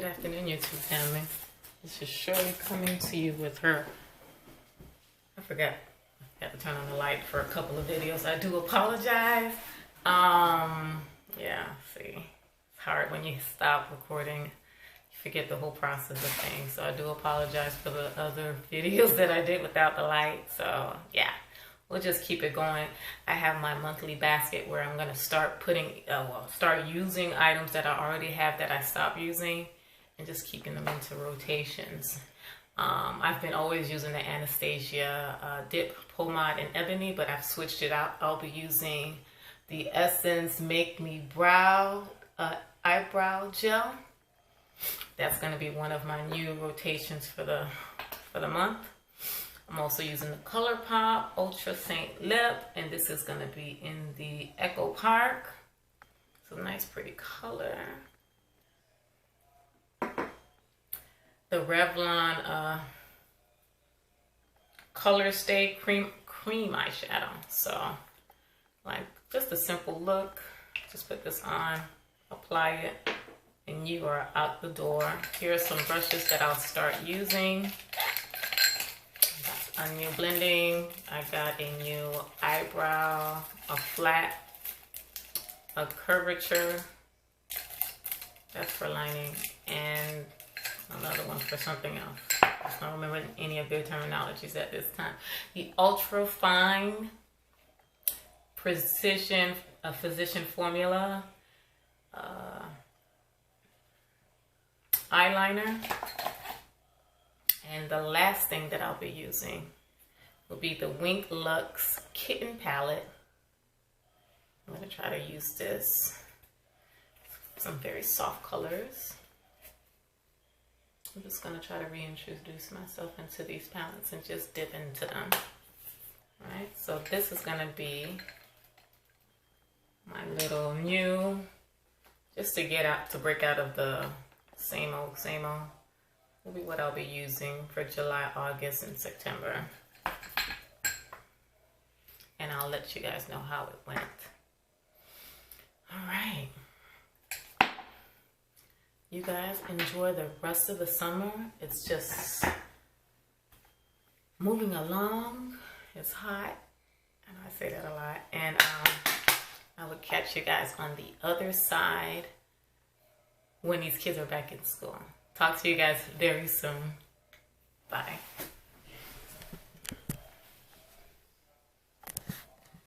Good afternoon, YouTube family. This is Shirley coming to you with her. I forgot to turn on the light for a couple of videos. I do apologize. Yeah, see, it's hard when you stop recording. You forget the whole process of things. So I do apologize for the other videos that I did without the light. So yeah, we'll just keep it going. I have my monthly basket where I'm gonna start putting, start using items that I already have that I stopped using, and just keeping them into rotations. I've been always using the Anastasia Dip Pomade in Ebony, but I've switched it out. I'll be using the Essence Make Me Brow Eyebrow Gel. That's going to be one of my new rotations for the month. I'm also using the ColourPop Ultra Saint Lip, and this is going to be in the Echo Park. It's a nice pretty color. The Revlon Color Stay cream eyeshadow. So, like, just a simple look. Just put this on, apply it, and you are out the door. Here are some brushes that I'll start using. A new blending. I got a new eyebrow, a flat, a curvature. That's for lining, and another one for something else. I don't remember any of their terminologies at this time. The Ultra Fine Precision Physician Formula eyeliner. And the last thing that I'll be using will be the Wink Luxe Kitten Palette. I'm going to try to use this. Some very soft colors. I'm just going to try to reintroduce myself into these palettes and just dip into them. Alright, so this is going to be my little new, just to break out of the same old, will be what I'll be using for July, August, and September. And I'll let you guys know how it went. Alright. You guys enjoy the rest of the summer. It's just moving along. It's hot, and I say that a lot. And I will catch you guys on the other side when these kids are back in school. Talk to you guys very soon. Bye.